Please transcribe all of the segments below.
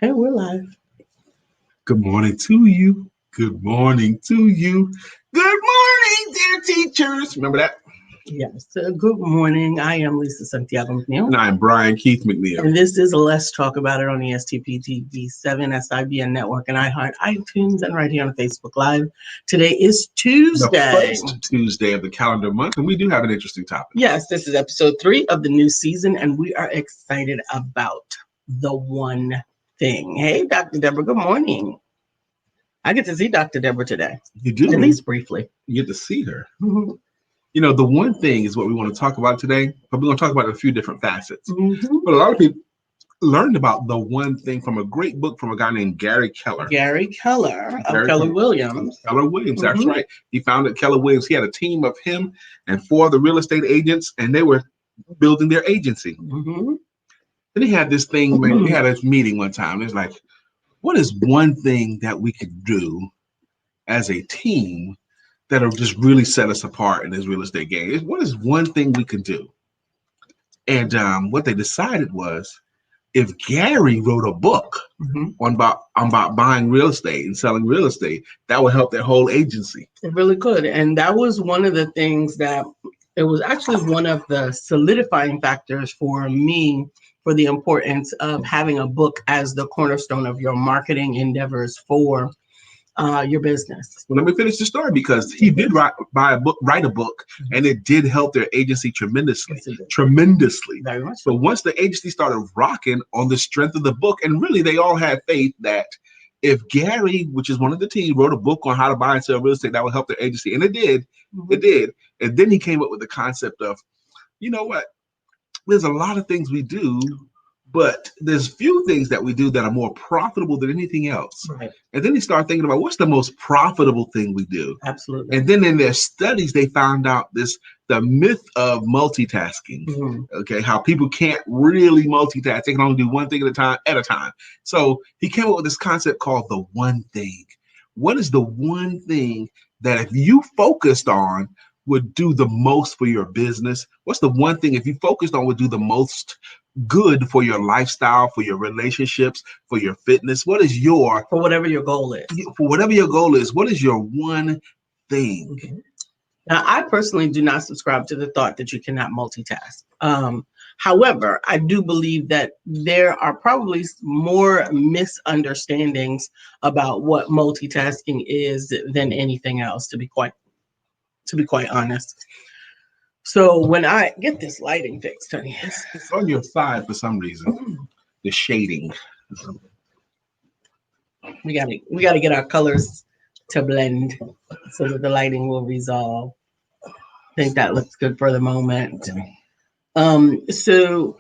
Hey, we're live. Good morning to you. Good morning to you. Good morning, dear teachers. Remember that? Yes. Good morning. I am Lisa Santiago McNeil. And I'm Brian Keith McNeil. And this is Let's Talk About It on the STPTV7 SIBN Network and iHeart iTunes and right here on Facebook Live. Today is Tuesday. The first Tuesday of the calendar month, and we do have an interesting topic. Yes, this is episode 3 of the new season, and we are excited about the one thing. Hey, Dr. Deborah, good morning. I get to see Dr. Deborah today. You do? At least briefly. You get to see her. Mm-hmm. You know, the one thing is what we want to talk about today, but we're going to talk about it in a few different facets. Mm-hmm. But a lot of people learned about the one thing from a great book from a guy named Gary Keller. Gary Keller of Keller Williams. Keller Williams, that's Mm-hmm. right. He founded Keller Williams. He had a team of him and 4 other real estate agents, and they were building their agency. Mm-hmm. Then he had this thing, man, we had a meeting one time. It's like, what is one thing that we could do as a team that'll just really set us apart in this real estate game? What is one thing we can do? And what they decided was, if Gary wrote a book on about buying real estate and selling real estate, that would help their whole agency. It really could. And that was one of the things that it was actually one of the solidifying factors for me for the importance of having a book as the cornerstone of your marketing endeavors for your business. Well, let me finish the story, because he did write a book, and it did help their agency tremendously. Tremendously. Very much. So once the agency started rocking on the strength of the book, and really they all had faith that if Gary, which is one of the team, wrote a book on how to buy and sell real estate, that would help their agency. And it did. Mm-hmm. It did. And then he came up with the concept of, you know what? There's a lot of things we do, but there's few things that we do that are more profitable than anything else. Right. And then he started thinking about, what's the most profitable thing we do? Absolutely. And then in their studies, they found out the myth of multitasking. Mm-hmm. Okay, how people can't really multitask. They can only do one thing at a time. So he came up with this concept called the one thing. What is the one thing that if you focused on would do the most for your business? What's the one thing if you focused on would do the most good for your lifestyle, for your relationships, for your fitness? What is for whatever your goal is? For whatever your goal is, what is your one thing? Okay. Now, I personally do not subscribe to the thought that you cannot multitask. However, I do believe that there are probably more misunderstandings about what multitasking is than anything else, to be quite honest. So when I get this lighting fixed, honey, it's on your side for some reason. The shading. We gotta get our colors to blend so that the lighting will resolve. I think that looks good for the moment. So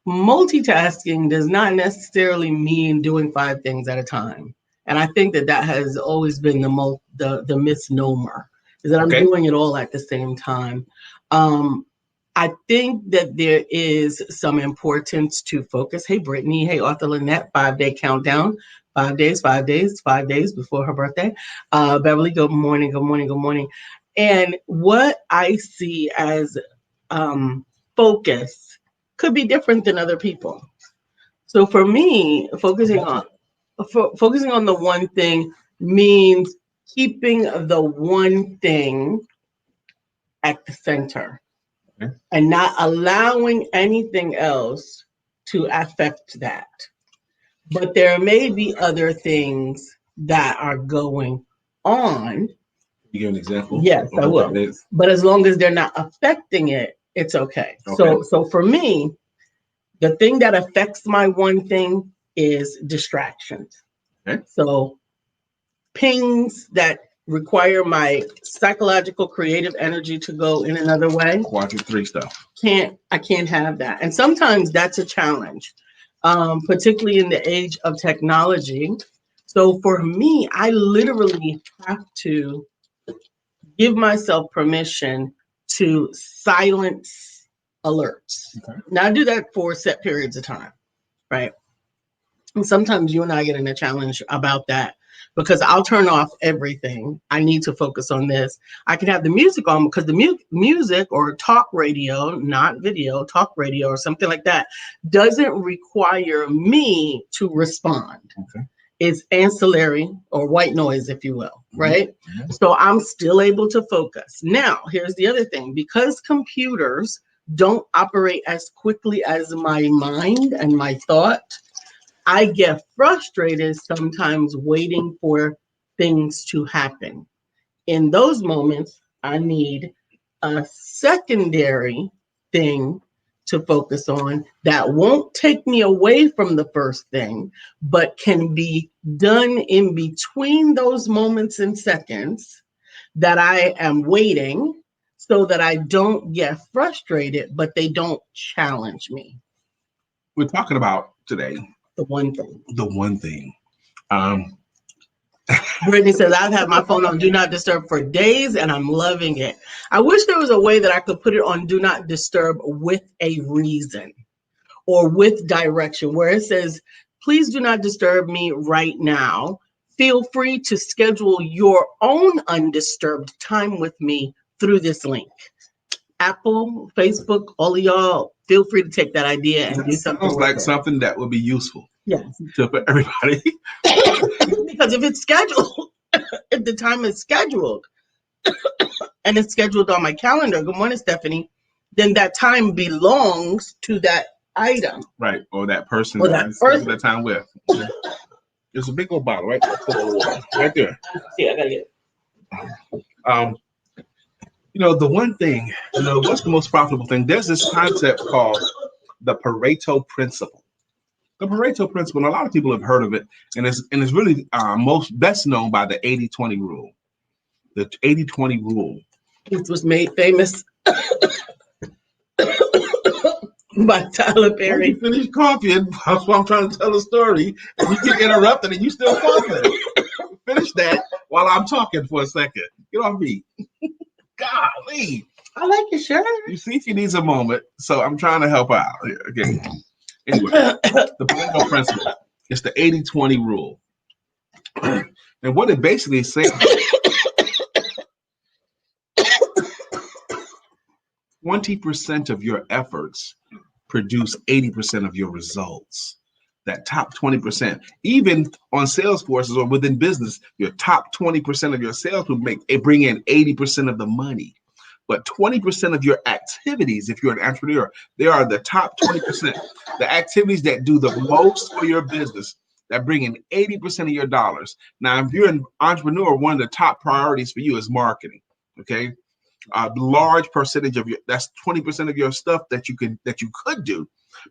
multitasking does not necessarily mean doing 5 things at a time, and I think that has always been the misnomer, is that I'm doing it all at the same time. I think that there is some importance to focus. Hey, Brittany. Hey, Arthur Lynette. 5-day countdown. 5 days before her birthday. Beverly, good morning, good morning, good morning. And what I see as focus could be different than other people. So for me, focusing on the one thing means keeping the one thing at the center and not allowing anything else to affect that. But there may be other things that are going on. You give an example? Yes, I will. But as long as they're not affecting it, it's okay. So for me, the thing that affects my one thing is distractions. Okay. So pings that require my psychological creative energy to go in another way. Quadrant 3 stuff. I can't have that. And sometimes that's a challenge, particularly in the age of technology. So for me, I literally have to give myself permission to silence alerts. Okay. Now I do that for set periods of time, right? And sometimes you and I get in a challenge about that. because I'll turn off everything. I need to focus on this. I can have the music on because the music or talk radio, not video, talk radio or something like that, doesn't require me to respond. Okay. It's ancillary or white noise, if you will, right? Mm-hmm. So I'm still able to focus. Now, here's the other thing. Because computers don't operate as quickly as my mind and my thought, I get frustrated sometimes waiting for things to happen. In those moments, I need a secondary thing to focus on that won't take me away from the first thing, but can be done in between those moments and seconds that I am waiting, so that I don't get frustrated, but they don't challenge me. We're talking about today the one thing. The one thing. Brittany says, I've had my phone on Do Not Disturb for days and I'm loving it. I wish there was a way that I could put it on Do Not Disturb with a reason or with direction, where it says, please do not disturb me right now. Feel free to schedule your own undisturbed time with me through this link. Apple, Facebook, all of y'all, feel free to take that idea and do something. Sounds like something that would be useful. Yes. To everybody. Because if it's scheduled, if the time is scheduled and it's scheduled on my calendar, good morning, Stephanie, then that time belongs to that item. Right. Or that person or that person that time with. Okay. There's a big old bottle right there. Right there. Yeah, I gotta get it. The one thing, what's the most profitable thing? There's this concept called the Pareto principle. The Pareto principle, and a lot of people have heard of it, and it's really best known by the 80-20 rule. The 80-20 rule. It was made famous by Tyler Perry. You finish coughing while I'm trying to tell a story, and you get interrupted, and you still coughing. Finish that while I'm talking for a second. Get off me. Golly. I like your shirt. You see, she needs a moment, so I'm trying to help out here. Okay. Anyway, the Pareto principle. It's the 80-20 rule. And what it basically says, 20% of your efforts produce 80% of your results. That top 20%, even on Salesforce or within business, your top 20% of your sales will bring in 80% of the money. But 20% of your activities, if you're an entrepreneur, they are the top 20%. The activities that do the most for your business, that bring in 80% of your dollars. Now, if you're an entrepreneur, one of the top priorities for you is marketing. Okay, a large percentage of that's 20% of your stuff that you could do,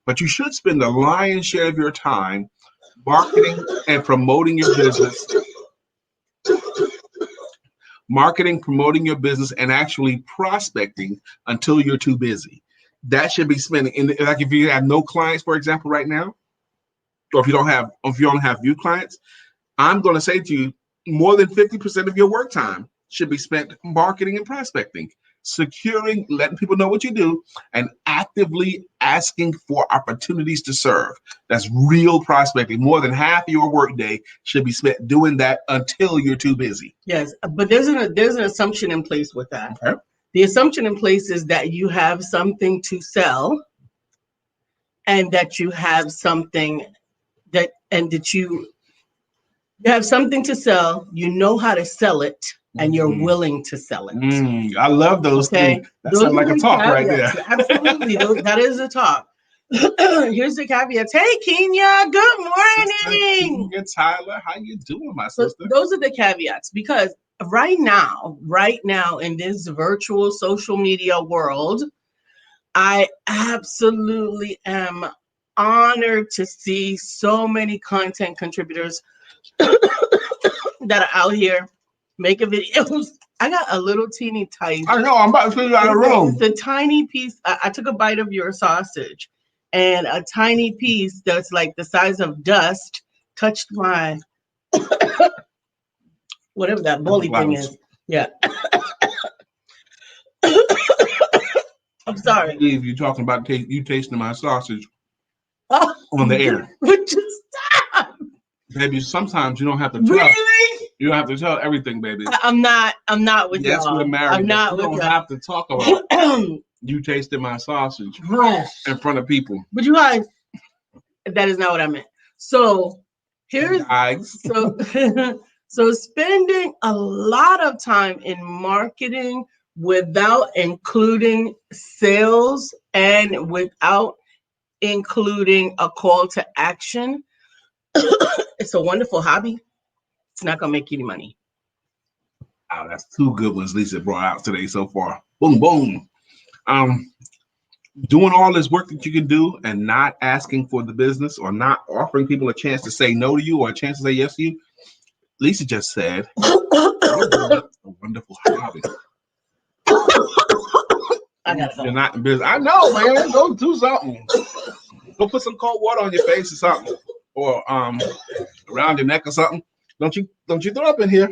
but you should spend the lion's share of your time marketing and promoting your business. Marketing, promoting your business, and actually prospecting until you're too busy. That should be spending like if you have no clients, for example, right now, or if you don't have new clients, I'm going to say to you, more than 50% of your work time should be spent marketing and prospecting, securing, letting people know what you do, and actively asking for opportunities to serve. That's real prospecting. More than half of your workday should be spent doing that until you're too busy. Yes, but there's an assumption in place with that. Okay. The assumption in place is that you have something to sell, and that you have something you have something to sell. You know how to sell it. And you're willing to sell it. I love those two. That sounds like a talk right there. Absolutely. That is a talk. Here's the caveats. Hey, Kenya, good morning. Kenya, Tyler, how you doing, my sister? So those are the caveats, because right now in this virtual social media world, I absolutely am honored to see so many content contributors that are out here making videos. I got a little teeny tiny. I know, I'm about to put you out of the room. The tiny piece, I took a bite of your sausage, and a tiny piece that's like the size of dust touched my whatever that bully thing is. Yeah. I'm sorry. I believe you're talking about you tasting my sausage on the air. Would you stop? Baby, sometimes you don't have to tell. Really? You don't have to tell everything, baby. I'm not with yes, y'all. We're married. I'm not you with don't y'all. have to talk about you tasted my sausage in front of people. But you guys, that is not what I meant. So here's so spending a lot of time in marketing without including sales and without including a call to action. It's a wonderful hobby. It's not gonna make you any money. Oh, that's two good ones Lisa brought out today so far. Boom, boom. Doing all this work that you can do and not asking for the business or not offering people a chance to say no to you or a chance to say yes to you. Lisa just said a wonderful hobby. You're not in business. I know, man. Go do something. Go put some cold water on your face or something, or around your neck or something. Don't you throw up in here?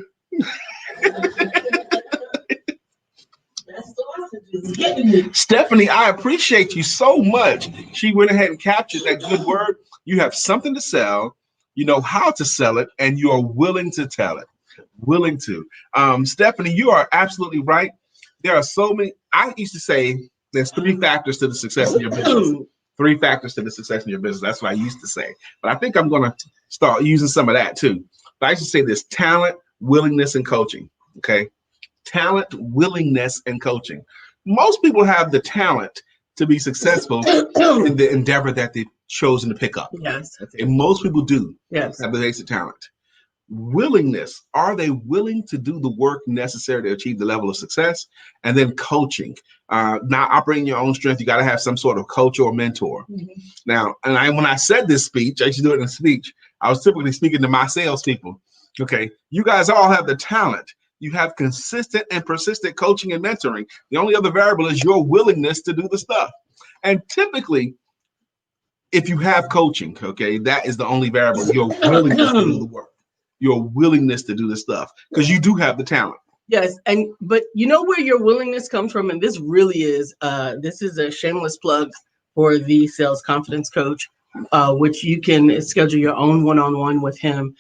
Stephanie, I appreciate you so much. She went ahead and captured that good word. You have something to sell, you know how to sell it, and you are willing to tell it. Willing to. Stephanie, you are absolutely right. There are so many. I used to say there's 3 factors to the success of your business. 3 factors to the success of your business. That's what I used to say. But I think I'm going to start using some of that too. But I used to say this: talent, willingness, and coaching. Okay. Talent, willingness, and coaching. Most people have the talent to be successful in the endeavor that they've chosen to pick up. Yes. And most people do have the basic talent. Willingness, are they willing to do the work necessary to achieve the level of success? And then coaching. Not operating your own strength, you got to have some sort of coach or mentor. Now, when I said this speech, I used to do it in a speech, I was typically speaking to my salespeople. Okay, you guys all have the talent. You have consistent and persistent coaching and mentoring. The only other variable is your willingness to do the stuff. And typically, if you have coaching, okay, that is the only variable, your willingness to do the work, your willingness to do the stuff, because you do have the talent. Yes, but you know where your willingness comes from, and this really is this is a shameless plug for the Sales Confidence Coach, which you can schedule your own one-on-one with him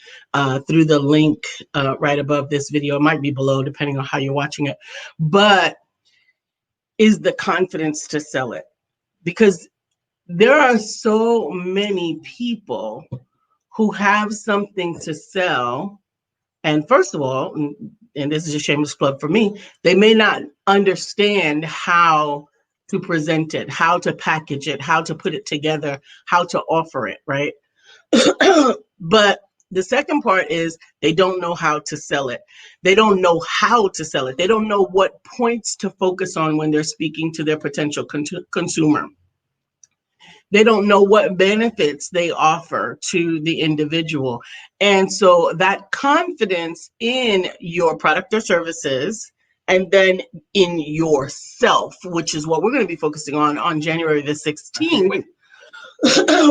through the link right above this video. It might be below, depending on how you're watching it. But is the confidence to sell it, because there are so many people who have something to sell. And first of all, and this is a shameless plug for me, they may not understand how to present it, how to package it, how to put it together, how to offer it, right? But the second part is they don't know how to sell it. They don't know how to sell it. They don't know what points to focus on when they're speaking to their potential consumer. They don't know what benefits they offer to the individual. And so that confidence in your product or services, and then in yourself, which is what we're going to be focusing on January the 16th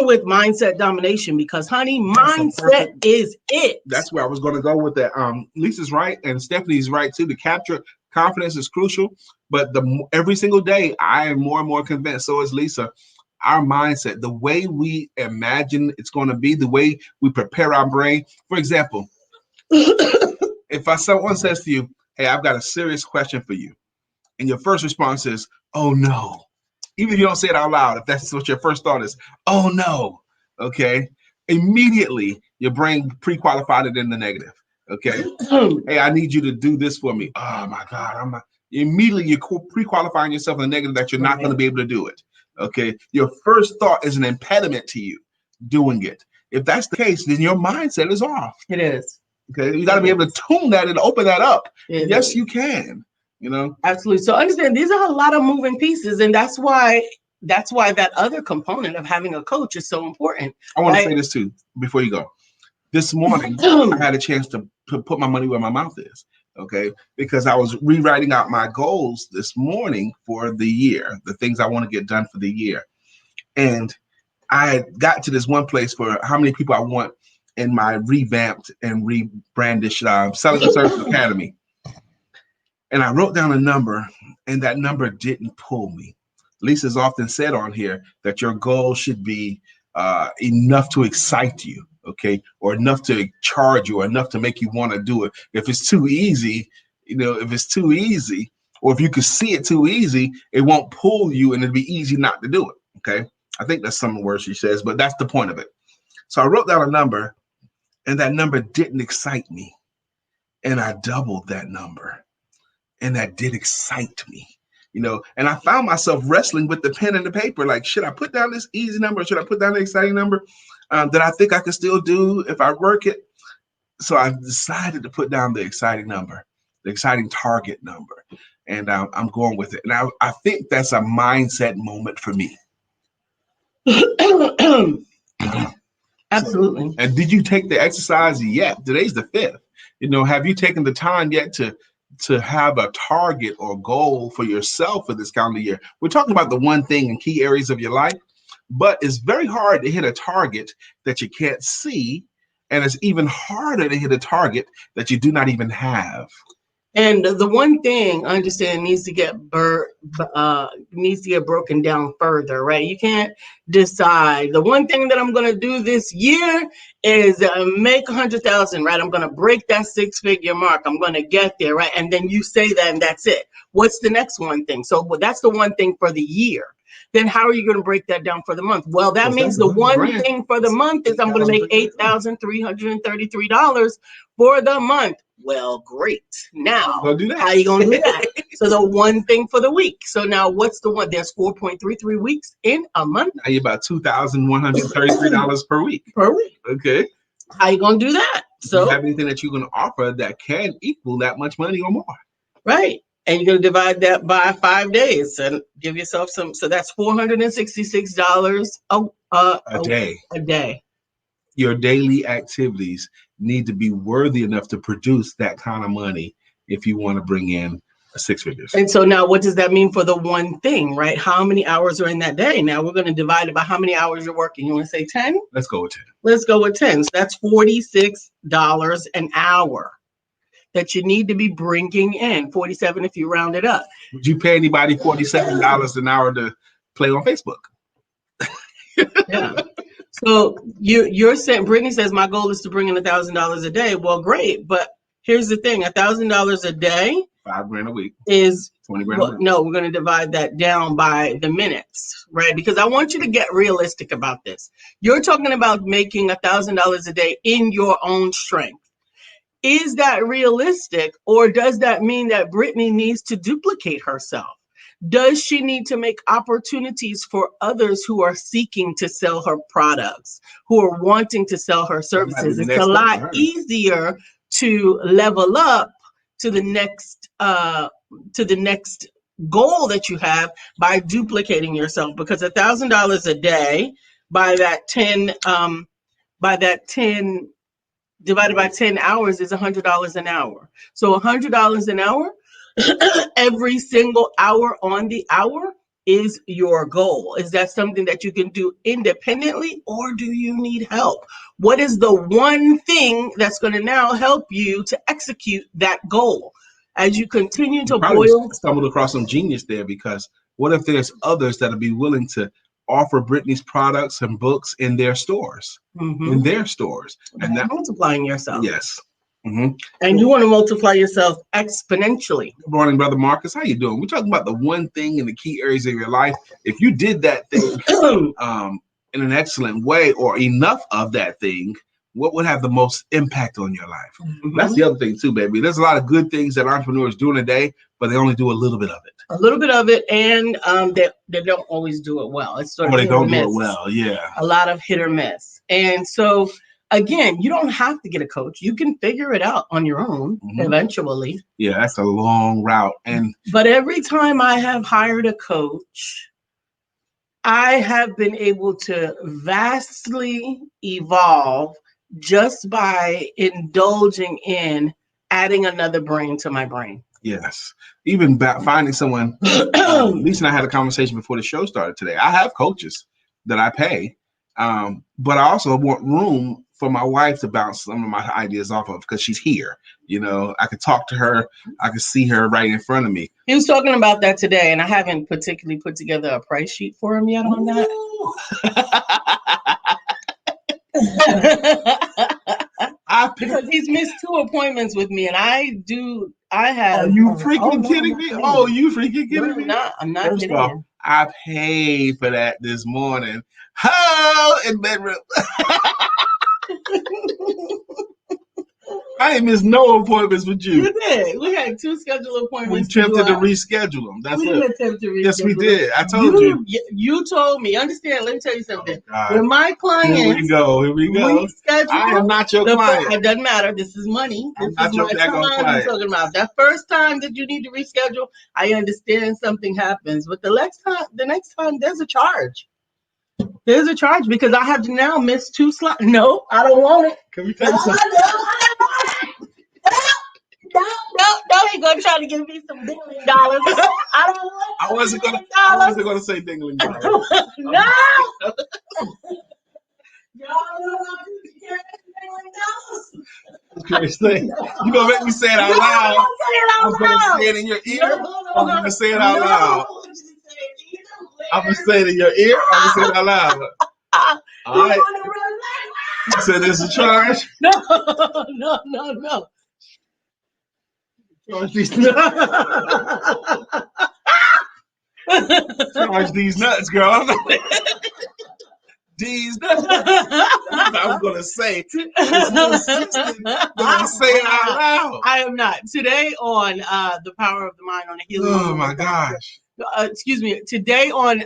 with mindset domination, because honey, mindset is it. That's where I was going to go with that. Lisa's right, and Stephanie's right too. To capture confidence is crucial, but every single day I am more and more convinced, so is Lisa, our mindset, the way we imagine it's going to be, the way we prepare our brain. For example, if someone says to you, hey, I've got a serious question for you, and your first response is, oh no. Even if you don't say it out loud, if that's what your first thought is, oh no, okay? Immediately, your brain pre-qualified it in the negative, okay? Hey, I need you to do this for me. Oh my God, I'm not. Immediately, you're pre-qualifying yourself in the negative that you're not going to be able to do it. Okay, your first thought is an impediment to you doing it. If that's the case, then your mindset is off. It is. Okay, you got to be able to tune that and open that up. Yes, you can. You know, absolutely. So understand, these are a lot of moving pieces, and that's why that other component of having a coach is so important. I want to say this too before you go. This morning, I had a chance to put my money where my mouth is. Okay, because I was rewriting out my goals this morning for the year, the things I want to get done for the year. And I got to this one place for how many people I want in my revamped and rebranded Selling and Service Academy. And I wrote down a number, and that number didn't pull me. Lisa's often said on here that your goal should be enough to excite you. okay, or enough to charge you, or enough to make you want to do it. If it's too easy, if it's too easy, or if you can see it too easy, it won't pull you and it'll be easy not to do it, okay? I think that's some of the words she says, but that's the point of it. So I wrote down a number, and that number didn't excite me. And I doubled that number, and that did excite me. And I found myself wrestling with the pen and the paper. Like, should I put down this easy number? Or should I put down the exciting number that I think I can still do if I work it? So I decided to put down the exciting number, the exciting target number. And I'm going with it. And I think that's a mindset moment for me. Absolutely. So, and did you take the exercise yet? Today's the 5th. Have you taken the time yet to have a target or goal for yourself for this calendar year? We're talking about the one thing in key areas of your life, but it's very hard to hit a target that you can't see, and it's even harder to hit a target that you do not even have. And the one thing I understand needs to get broken down further, right? You can't decide the one thing that I'm going to do this year is make 100,000, right? I'm going to break that 6-figure mark. I'm going to get there, right? And then you say that, and that's it. What's the next one thing? So that's the one thing for the year. Then how are you going to break that down for the month? Well, that means the one thing for the month is I'm going to make $8,333 for the month. Well, great. Now, how are you going to do that? So the one thing for the week. So now what's the one? There's 4.33 weeks in a month. Now you're about $2,133 per week. Per week. Okay. How are you going to do that? So do you have anything that you're going to offer that can equal that much money or more? Right. And you're going to divide that by 5 days and give yourself some. So that's $466 a day. A day. Your daily activities need to be worthy enough to produce that kind of money if you want to bring in 6 figures. And so now what does that mean for the one thing, right? How many hours are in that day? Now we're going to divide it by how many hours you're working. You want to say 10? Let's go with 10. Let's go with 10. So that's $46 an hour that you need to be bringing in. 47 if you round it up. Would you pay anybody $47 an hour to play on Facebook? Yeah. So you're saying, Brittany says, my goal is to bring in $1,000 a day. Well, great. But here's the thing, $1,000 a day, $5,000 a week is 20 grand. Well, no, we're going to divide that down by the minutes, right? Because I want you to get realistic about this. You're talking about making $1,000 a day in your own strength. Is that realistic, or does that mean that Brittany needs to duplicate herself? Does she need to make opportunities for others who are seeking to sell her products, who are wanting to sell her services? It's a lot easier to level up to the next goal that you have by duplicating yourself, because $1,000 a day by that 10 divided by 10 hours is $100 an hour. So $100 an hour, every single hour on the hour is your goal. Is that something that you can do independently, or do you need help? What is the one thing that's going to now help you to execute that goal? As you continue to boil. Stumbled across some genius there, because what if there's others that'll be willing to offer Brittany's products and books in their stores, and that multiplying yourself. Yes. And you want to multiply yourself exponentially. Good morning, Brother Marcus. How you doing? We're talking about the one thing in the key areas of your life. If you did that thing in an excellent way, or enough of that thing, what would have the most impact on your life? That's the other thing too, baby. There's a lot of good things that entrepreneurs do in a day, but they only do a little bit of it. A little bit of it, and they don't always do it well. It's sort of they don't do it well, yeah. A lot of hit or miss. And so, again, you don't have to get a coach. You can figure it out on your own eventually. Yeah, that's a long route. But every time I have hired a coach, I have been able to vastly evolve just by indulging in adding another brain to my brain. Yes. Even finding someone. Lisa and I had a conversation before the show started today. I have coaches that I pay, but I also want room for my wife to bounce some of my ideas off of, because she's here. I could talk to her. I could see her right in front of me. He was talking about that today, and I haven't particularly put together a price sheet for him yet on that. Because he's missed 2 appointments with me, and I have. Are you freaking kidding me? Oh, you freaking kidding me? I'm not First kidding off, you. I paid for that this morning. Oh, in bedroom. I ain't missed no appointments with you. You did. We had 2 scheduled appointments. We attempted to reschedule them. That's we it. didn't attempt to reschedule. Yes, we did. I told you. You told me. Understand? Let me tell you something. Oh, when my clients, here we go. reschedule, I am not your client. It doesn't matter. This is money. This is not your my time I'm client. talking about. That first time that you need to reschedule, I understand something happens. But the next time, there's a charge. There's a charge because I have to now miss 2 slots. No, I don't want it. Can we tell you something? No, he's gonna try to give me some dingling dollars. I don't want. I wasn't gonna say dingling dollars. No. You gonna make me say it out loud? I'm gonna say it in your ear. I'm gonna say it out loud. I'm gonna say it in your ear. I'm gonna say it out loud. All right. You said there's a charge. No. Charge these nuts, girl. These nuts. I'm gonna say. I'm gonna say it out loud. I am not. Today on The Power of the Mind on a Healing. Oh my gosh. Excuse me. Today on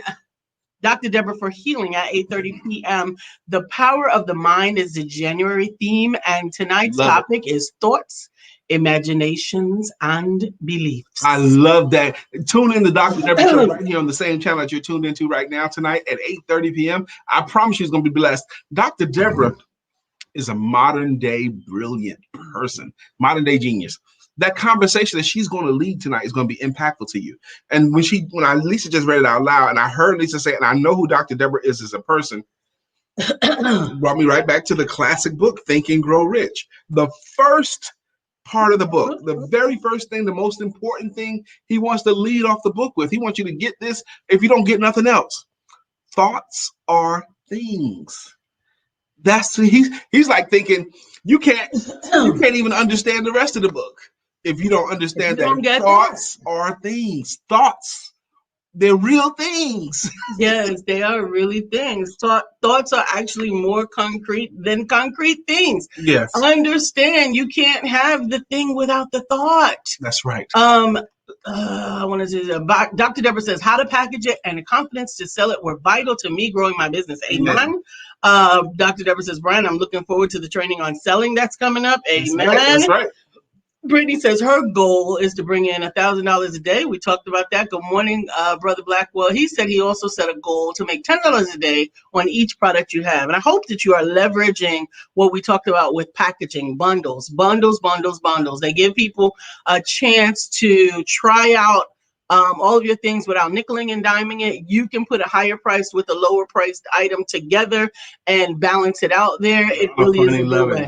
Dr. Deborah for Healing at 8:30 p.m. The Power of the Mind is the January theme, and tonight's topic is thoughts, imaginations, and beliefs. I love that. Tune in to Dr. Deborah show right here on the same channel that you're tuned into right now tonight at 8:30 p.m. I promise you it's going to be blessed. Dr. Deborah is a modern day brilliant person, modern day genius. That conversation that she's going to lead tonight is going to be impactful to you. And when Lisa just read it out loud, and I heard Lisa say, and I know who Dr. Deborah is as a person, brought me right back to the classic book, Think and Grow Rich. The first part of the book, the very first thing, the most important thing he wants to lead off the book with. He wants you to get this if you don't get nothing else. Thoughts are things. He's like thinking you can't even understand the rest of the book if you don't understand that thoughts are things. Thoughts, they're real things. Yes, they are really things. Thoughts are actually more concrete than concrete things. Yes. Understand, you can't have the thing without the thought. That's right. I want to say Dr. Deborah says how to package it and the confidence to sell it were vital to me growing my business. Amen. Dr. Deborah says, Brian, I'm looking forward to the training on selling that's coming up. Amen. That's right. Brittany says her goal is to bring in $1,000 a day. We talked about that. Good morning, Brother Blackwell. He said he also set a goal to make $10 a day on each product you have. And I hope that you are leveraging what we talked about with packaging, bundles. They give people a chance to try out all of your things without nickeling and diming it. You can put a higher price with a lower priced item together and balance it out there. It really is a good way.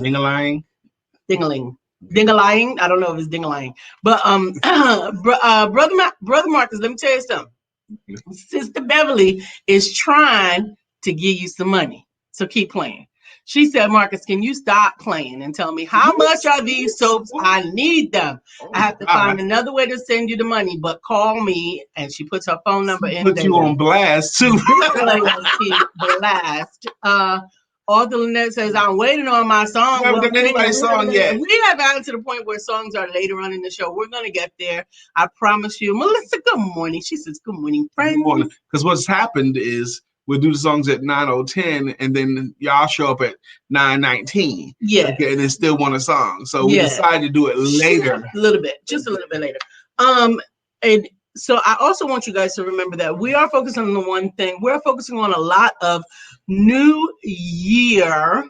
Ding-a-ling. I don't know if it's ding-a-ling. But Brother Marcus, let me tell you something. Sister Beverly is trying to give you some money. So keep playing. She said, Marcus, can you stop playing and tell me how much are these soaps? I need them. I have to find another way to send you the money, but call me. And she puts her phone number in there. Put you on blast, too. Blast. Arthur Lynette says, I'm waiting on my song. We haven't done anybody's song yet. We have gotten to the point where songs are later on in the show. We're going to get there. I promise you. Melissa, good morning. She says, good morning, friends. Good morning. Because what's happened is we'll do the songs at 9:10, and then y'all show up at 9:19. Yeah. Okay, and then still want a song. So we decided to do it later. Just a little bit later. And so I also want you guys to remember that we are focusing on the one thing. We're focusing on a lot of New Year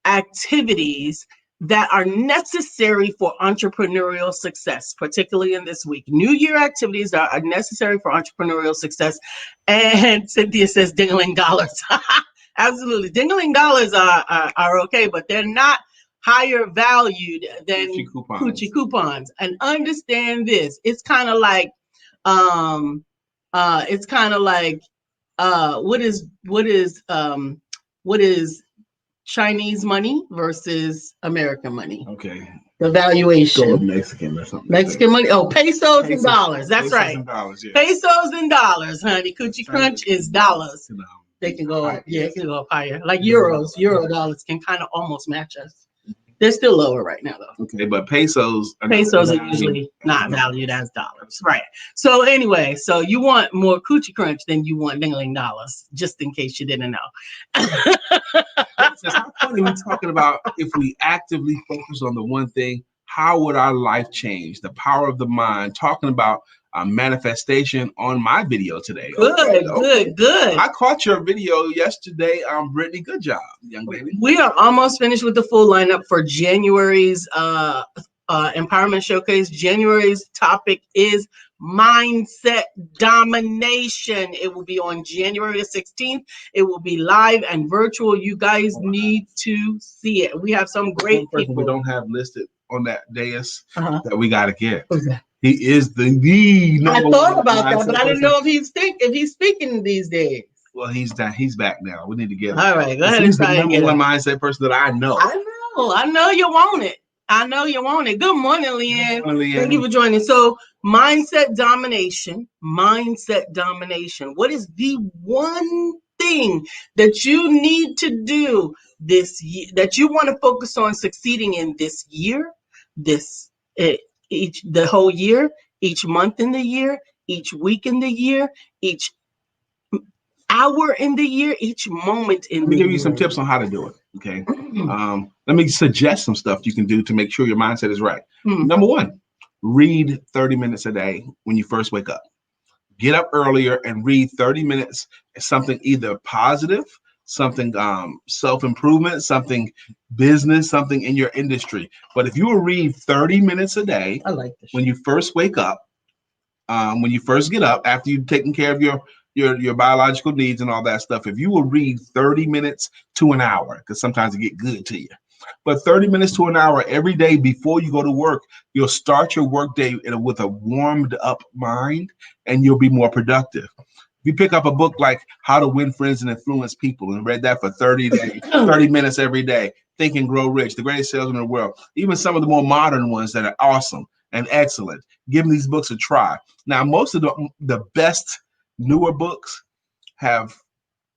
activities that are necessary for entrepreneurial success, particularly in this week. New Year activities that are necessary for entrepreneurial success. And Cynthia says dingling dollars. Absolutely. Dingling dollars are okay, but they're not higher valued than coochie coupons. And understand this. It's kind of like what is Chinese money versus American money. Okay. The valuation. Go with Mexican or something. Mexican money. Oh, pesos and dollars. That's right. And dollars, yeah. Pesos and dollars, honey. Coochie Crunch is dollars. They can go up. Yeah, it can go up higher. Like euros. Euro dollars can kind of almost match us. They're still lower right now, though. Okay, but pesos are usually not valued as dollars. Right. So anyway, so you want more Coochie Crunch than you want ding-a-ling dollars, just in case you didn't know. That's how funny we're talking about if we actively focus on the one thing, how would our life change? The power of the mind, talking about manifestation on my video today. Good. I caught your video yesterday, Brittany. Good job, young lady. We are almost finished with the full lineup for January's Empowerment Showcase. January's topic is mindset domination. It will be on January the 16th. It will be live and virtual. You guys need to see it. We have some great people. We don't have listed on that dais that we got to get. Okay. He is the I thought about that, but I didn't know if he's speaking these days. Well, he's back now. We need to get him. All right, go ahead. He's the number one mindset person that I know. I know you want it. Good morning, Leanne. Thank you for joining. So, mindset domination. What is the one thing that you need to do this year, that you want to focus on succeeding in this year, the whole year, each month in the year, each week in the year, each hour in the year, each moment in the year? Let me give you some tips on how to do it. Okay. Let me suggest some stuff you can do to make sure your mindset is right. Number one, read 30 minutes a day when you first wake up. Get up earlier and read 30 minutes, something either positive, something self-improvement, something business, something in your industry. But if you will read 30 minutes a day, I like this. When you first wake up, when you first get up, after you've taken care of your biological needs and all that stuff, if you will read 30 minutes to an hour, because sometimes it get good to you, but 30 minutes to an hour every day before you go to work, you'll start your work day with a warmed up mind and you'll be more productive. If you pick up a book like How to Win Friends and Influence People and read that for 30 minutes every day, Think and Grow Rich, The Greatest Salesman in the World, even some of the more modern ones that are awesome and excellent, give these books a try. Now, most of the best newer books have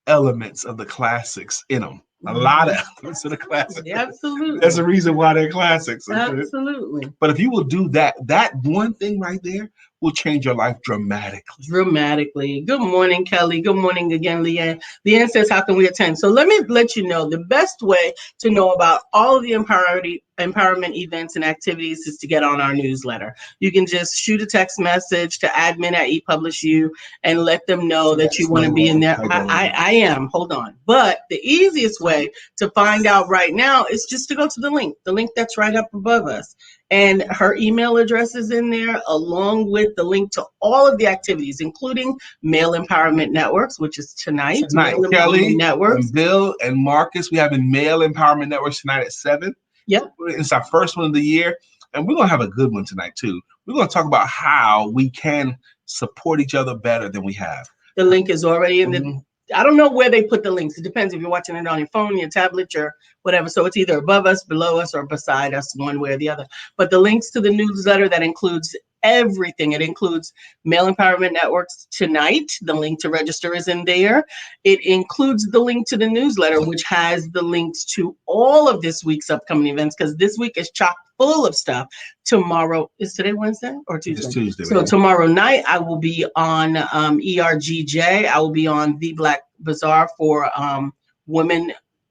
elements of the classics in them. A lot of elements of the classics. Absolutely. That's the reason why they're classics. Absolutely. But if you will do that one thing right there will change your life dramatically. Good morning, Kelly. Good morning again, Leanne. Leanne says, how can we attend? So let me let you know, the best way to know about all of the empowerment events and activities is to get on our newsletter. You can just shoot a text message to admin@ePublishU and let them know that you want to be in there. I am. Hold on. But the easiest way to find out right now is just to go to the link that's right up above us. And her email address is in there, along with the link to all of the activities, including Male Empowerment Networks, which is tonight. Kelly, Networks. And Bill and Marcus, we have a Male Empowerment Networks tonight at 7. Yep. It's our first one of the year. And we're going to have a good one tonight, too. We're going to talk about how we can support each other better than we have. The link is already in the... I don't know where they put the links. It depends if you're watching it on your phone, your tablet, or whatever. So it's either above us, below us, or beside us, one way or the other. But the links to the newsletter, that includes everything. It includes Male Empowerment Networks tonight. The link to register is in there. It includes the link to the newsletter, which has the links to all of this week's upcoming events, because this week is chock full of stuff. Tomorrow, is today Wednesday or Tuesday? It's Tuesday. So tomorrow night, I will be on ERGJ. I will be on The Black Bazaar for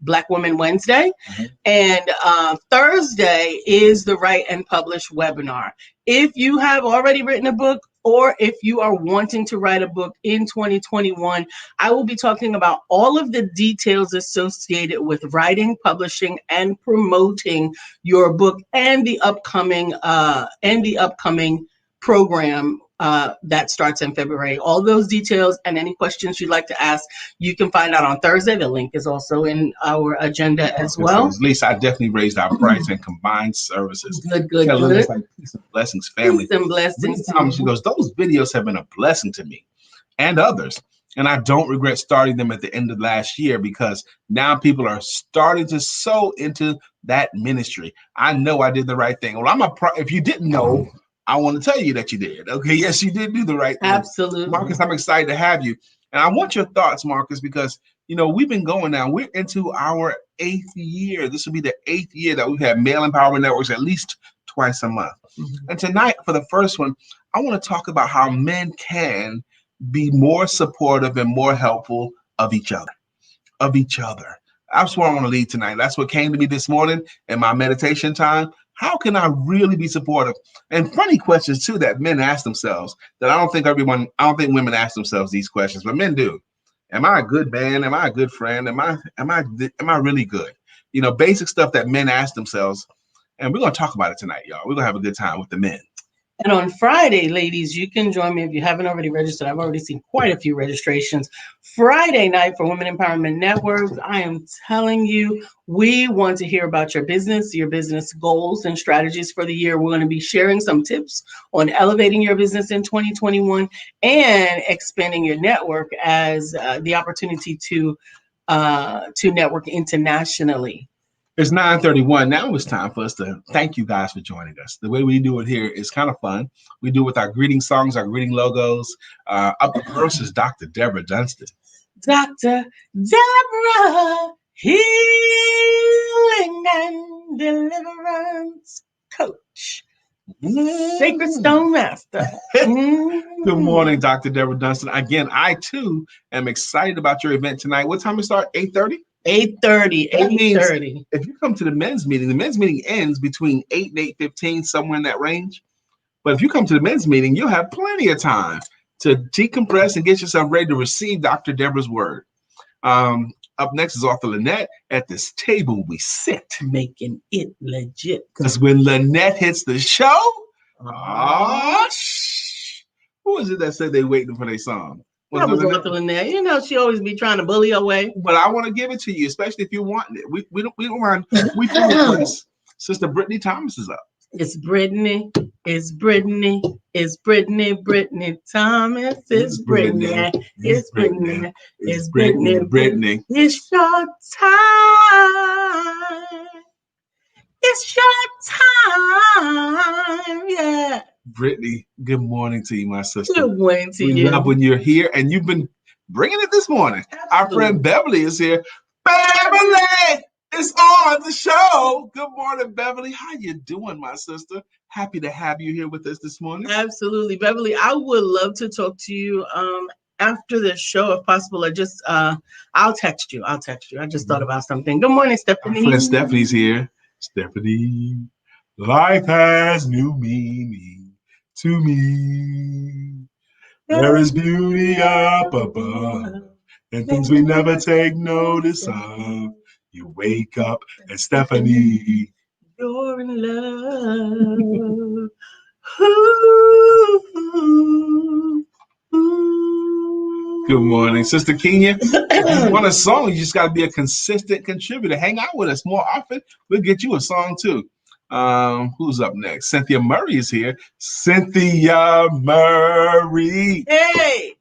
Black Women Wednesday. And Thursday is the Write and Publish webinar. If you have already written a book, or if you are wanting to write a book in 2021, I will be talking about all of the details associated with writing, publishing, and promoting your book, and the upcoming program that starts in February. All those details and any questions you'd like to ask, you can find out on Thursday. The link is also in our agenda as well. Lisa, I definitely raised our price and combined services. Good. It's like Peace and Blessings family. Peace and Blessings. She goes, those videos have been a blessing to me and others. And I don't regret starting them at the end of last year because now people are starting to sow into that ministry. I know I did the right thing. Well, if you didn't know, I want to tell you that you did. Okay, yes, you did do the right thing. Absolutely. Marcus, I'm excited to have you. And I want your thoughts, Marcus, because, we've been going now. We're into our 8th year. This will be the 8th year that we've had Male Empowerment Networks at least twice a month. And tonight, for the first one, I want to talk about how men can be more supportive and more helpful of each other. That's where I want to lead tonight. That's what came to me this morning in my meditation time. How can I really be supportive? And funny questions too that men ask themselves that I don't think women ask themselves these questions, but men do. Am I a good man? Am I a good friend? Am I really good? Basic stuff that men ask themselves. And we're going to talk about it tonight, y'all. We're going to have a good time with the men. And on Friday, ladies, you can join me if you haven't already registered. I've already seen quite a few registrations. Friday night for Women Empowerment Networks. I am telling you, we want to hear about your business goals and strategies for the year. We're going to be sharing some tips on elevating your business in 2021 and expanding your network as the opportunity to network internationally. It's 9:31. Now it's time for us to thank you guys for joining us. The way we do it here is kind of fun. We do it with our greeting songs, our greeting logos. Up first is Dr. Deborah Dunston. Dr. Deborah, healing and deliverance coach. Sacred Stone Master. Good morning, Dr. Deborah Dunston. Again, I too am excited about your event tonight. What time we start? 8:30? 8:30. If you come to the men's meeting ends between 8 and 8:15, somewhere in that range. But if you come to the men's meeting, you'll have plenty of time to decompress and get yourself ready to receive Dr. Deborah's word. Up next is author Lynette. At this table we sit. Making it legit. Because when Lynette hits the show, who is it that said they waiting for their song? That was author Lynette. She always be trying to bully her way. But I want to give it to you, especially if you want it. We don't mind. We feel the place. Sister Brittany Thomas is up. It's Brittany. It's Brittany. It's Brittany. Brittany Thomas. It's Brittany. It's Brittany. It's Brittany. Brittany. It's your time. It's your time. Yeah. Brittany, good morning to you, my sister. Good morning to you. We love when you're here, and you've been bringing it this morning. Absolutely. Our friend Beverly is here. Beverly is on the show. Good morning, Beverly. How you doing, my sister? Happy to have you here with us this morning. Absolutely, Beverly. I would love to talk to you after the show, if possible. I'll text you. I just thought about something. Good morning, Stephanie. Our friend Stephanie's here. Stephanie, life has new meaning to me. There is beauty up above and things we never take notice of. You wake up and Stephanie, you're in love. Ooh, ooh. Good morning, Sister Kenya. If you want a song, you just got to be a consistent contributor. Hang out with us more often. We'll get you a song too. Who's up next? Cynthia Murray is here. Cynthia Murray. Hey,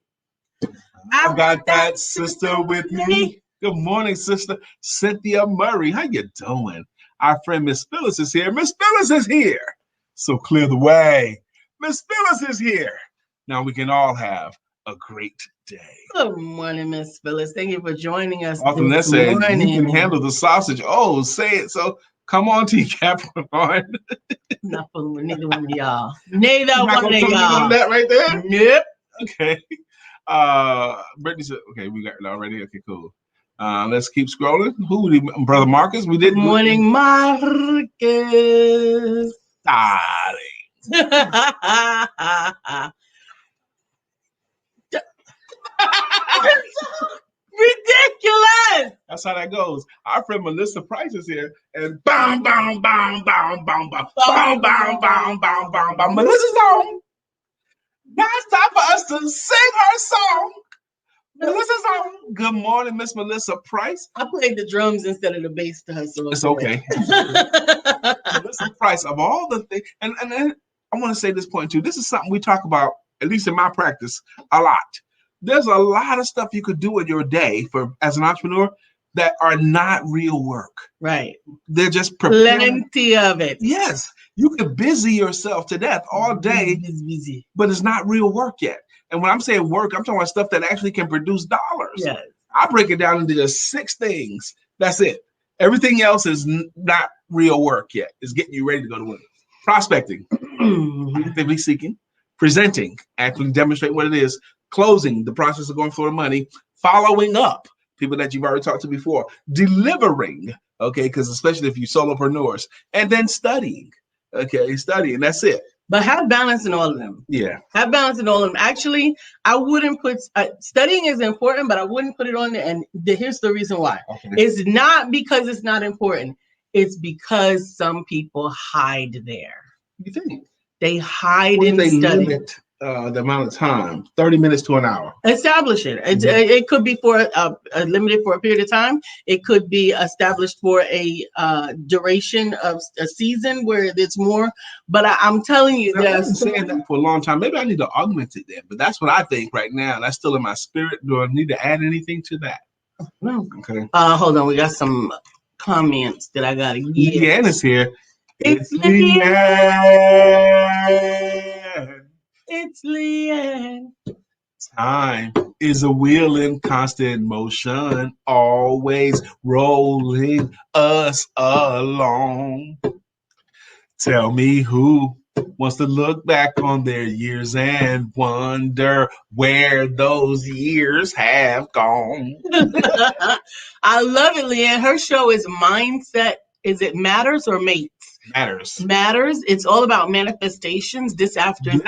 I've got that sister with me. Good morning, Sister Cynthia Murray. How you doing? Our friend Miss Phyllis is here. Miss Phyllis is here. So clear the way. Miss Phyllis is here. Now we can all have a great day. Good morning, Miss Phyllis. Thank you for joining us. Often that said, you can handle the sausage. Oh, say it. So come on, T. Capricorn. Not for neither one of y'all. Neither one of y'all. On that right there? Nope. Okay. Brittany said, okay, we got it already. Okay, cool. Let's keep scrolling. Brother Marcus? We didn't. Good morning, Marcus. Ridiculous. That's how that goes. Our friend Melissa Price is here, and bam, bam, bam, bam, bam, bam, bam, bam, bam, bam, bam, bam. Melissa's on. Now it's time for us to sing her song. Melissa's on. Good morning, Miss Melissa Price. I played the drums instead of the bass to her, so it's okay. Melissa Price, of all the things, and I want to say this point too. This is something we talk about, at least in my practice, a lot. There's a lot of stuff you could do in your day as an entrepreneur that are not real work. Right. They're just preparing. Plenty of it. Yes. You could busy yourself to death all day, busy. But it's not real work yet. And when I'm saying work, I'm talking about stuff that actually can produce dollars. Yes. I break it down into just 6 things. That's it. Everything else is not real work yet. It's getting you ready to go to work. Prospecting, actively seeking, presenting, actually demonstrate what it is, closing, the process of going for the money, following up, people that you've already talked to before, delivering, okay, because especially if you're solopreneurs, and then studying, okay, studying, that's it. But have balance in all of them. Yeah. Have balance in all of them. Actually, I wouldn't put, studying is important, but I wouldn't put it on there. And here's the reason why. Okay. It's not because it's not important. It's because some people hide there. You think? They hide in study. Limit the amount of time, 30 minutes to an hour. Establish it. It could be for limited for a period of time. It could be established for a duration of a season where it's more. But I'm telling you, I've been saying that for a long time. Maybe I need to augment it then. But that's what I think right now. That's still in my spirit. Do I need to add anything to that? No. Okay. Hold on. We got some comments that I got to get. Leanne is here. It's Leanne. It's Leanne. Time is a wheel in constant motion, always rolling us along. Tell me who wants to look back on their years and wonder where those years have gone. I love it, Leanne. Her show is Mindset. Is it Matters or Mates? Matters. It's all about manifestations this afternoon.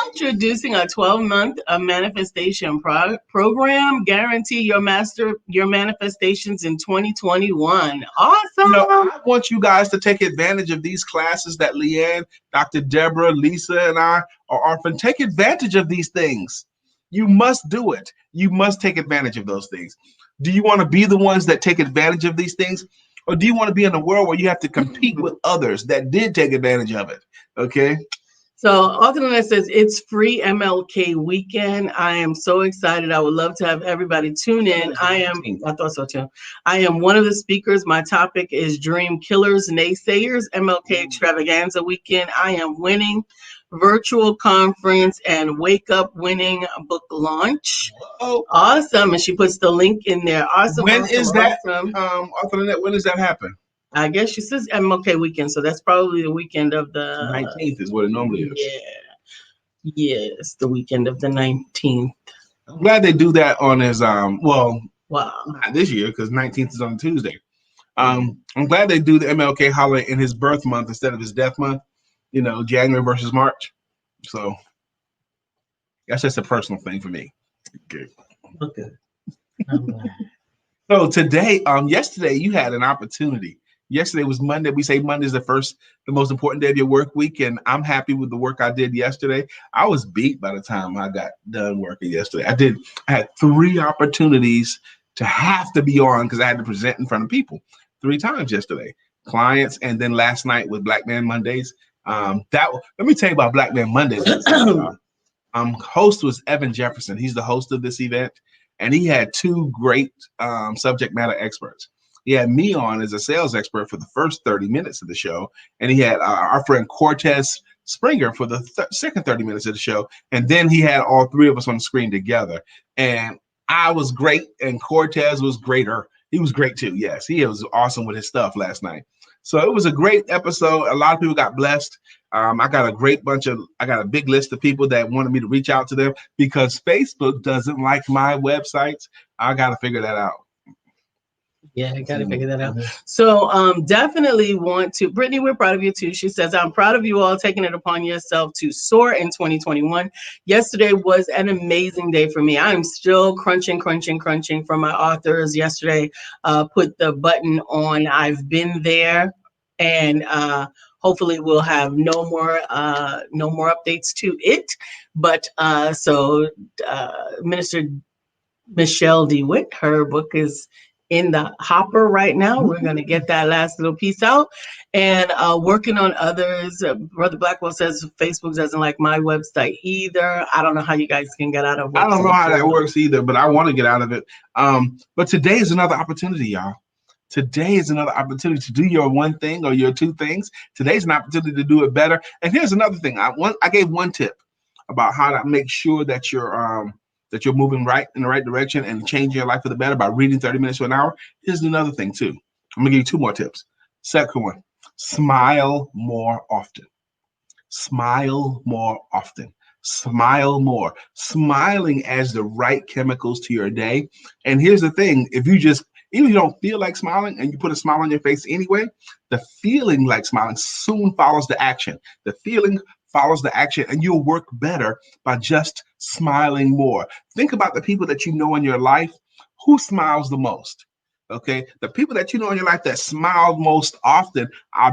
Introducing a 12-month manifestation program. Guarantee your manifestations in 2021. Awesome. I want you guys to take advantage of these classes that Leanne, Dr. Deborah, Lisa, and I are offering. Take advantage of these things. You must do it. You must take advantage of those things. Do you want to be the ones that take advantage of these things? Or do you want to be in a world where you have to compete with others that did take advantage of it? Okay. So Author says it's free MLK weekend. I am so excited. I would love to have everybody tune in. I thought so too. I am one of the speakers. My topic is Dream Killers, Naysayers, MLK Extravaganza weekend. I am winning virtual conference and wake up winning book launch. Oh, awesome. And she puts the link in there. Awesome. When is that? Author, when does that happen? I guess she says MLK weekend, so that's probably the weekend of the 19th is what it normally is. Yeah. Yes, the weekend of the 19th. I'm glad they do that on his wow. Not this year because 19th is on Tuesday. I'm glad they do the MLK holiday in his birth month instead of his death month. You know, January versus March. So that's just a personal thing for me. Okay. So today, yesterday you had an opportunity. Yesterday was Monday. We say Monday is the most important day of your work week, and I'm happy with the work I did yesterday. I was beat by the time I got done working yesterday. I had 3 opportunities to have to be on because I had to present in front of people 3 times yesterday, clients, and then last night with Black Man Mondays. Let me tell you about Black Man Mondays. Host was Evan Jefferson. He's the host of this event, and he had 2 great subject matter experts. He had me on as a sales expert for the first 30 minutes of the show, and he had our friend Cortez Springer for the second 30 minutes of the show, and then he had all 3 of us on the screen together. And I was great, and Cortez was greater. He was great too. Yes, he was awesome with his stuff last night. So it was a great episode. A lot of people got blessed. I got a big list of people that wanted me to reach out to them because Facebook doesn't like my websites. I got to figure that out. Yeah, I got to figure that out. So definitely want to, Brittany, we're proud of you too. She says, I'm proud of you all taking it upon yourself to soar in 2021. Yesterday was an amazing day for me. I'm still crunching for my authors. Yesterday, put the button on I've been there, and hopefully we'll have no more updates to it. But so Minister Michelle DeWitt, her book is in the hopper right now. We're going to get that last little piece out and working on others. Brother Blackwell says Facebook doesn't like my website either. I don't know how you guys can get out of website. I don't know how that works either, but I want to get out of it. But today is another opportunity, y'all. Today is another opportunity to do your one thing or your two things. Today's an opportunity to do it better. And here's another thing. I gave one tip about how to make sure that you're moving right in the right direction and changing your life for the better by reading 30 minutes to an hour. Here's another thing too. I'm gonna give you two more tips. Second one, smile more often. Smile more often. Smile more. Smiling adds the right chemicals to your day. And here's the thing, even if you don't feel like smiling and you put a smile on your face anyway, the feeling like smiling soon follows the action. The feeling follows the action, and you'll work better by just smiling more. Think about the people that you know in your life. Who smiles the most? Okay, the people that you know in your life that smile most often, I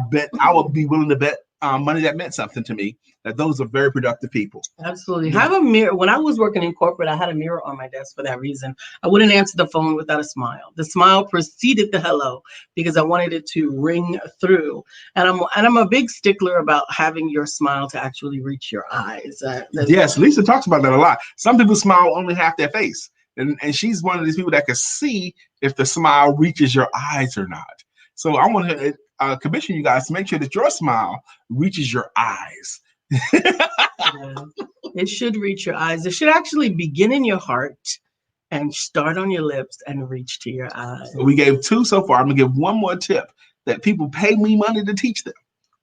would be willing to bet money that meant something to me, that those are very productive people. Absolutely. Have a mirror. When I was working in corporate, I had a mirror on my desk for that reason. I wouldn't answer the phone without a smile. The smile preceded the hello because I wanted it to ring through. And I'm a big stickler about having your smile to actually reach your eyes. Yes, Lisa talks about that a lot. Some people smile only half their face. And she's one of these people that can see if the smile reaches your eyes or not. So I want to commission you guys to make sure that your smile reaches your eyes. It should reach your eyes. It should actually begin in your heart and start on your lips and reach to your eyes. So we gave two so far. I'm gonna give one more tip that people pay me money to teach them.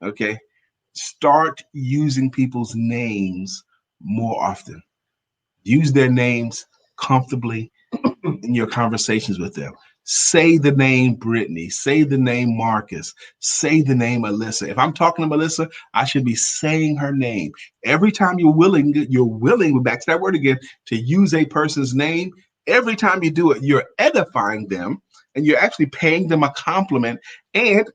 Okay, start using people's names more often. Use their names comfortably in your conversations with them. Say the name Brittany, say the name Marcus, say the name Alyssa. If I'm talking to Melissa, I should be saying her name. Every time you're willing, we're back to that word again, to use a person's name. Every time you do it, you're edifying them and you're actually paying them a compliment, and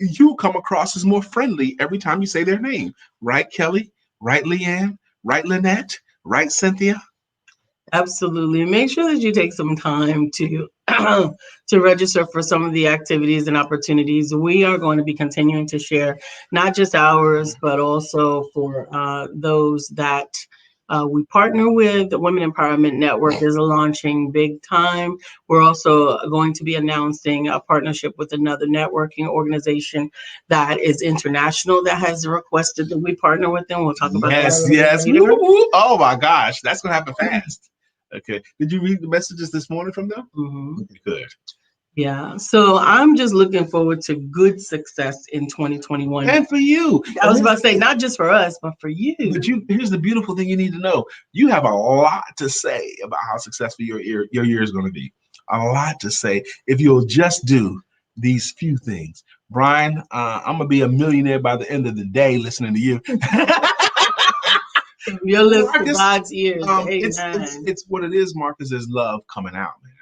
you come across as more friendly every time you say their name. Right, Kelly? Right, Leanne? Right, Lynette? Right, Cynthia? Absolutely. Make sure that you take some time to to register for some of the activities and opportunities. We are going to be continuing to share not just ours, but also for those that we partner with. The Women Empowerment Network is launching big time. We're also going to be announcing a partnership with another networking organization that is international that has requested that we partner with them. We'll talk about that. Yes. Oh my gosh, that's going to happen fast. Okay. Did you read the messages this morning from them? Mm-hmm. Good. Yeah. So I'm just looking forward to good success in 2021. And for you. I was about to say, not just for us, but for you. But here's the beautiful thing you need to know. You have a lot to say about how successful your year is going to be. A lot to say if you'll just do these few things. Brian, I'm going to be a millionaire by the end of the day listening to you. Your lips to God's ears. It's what it is, Marcus, is love coming out, man.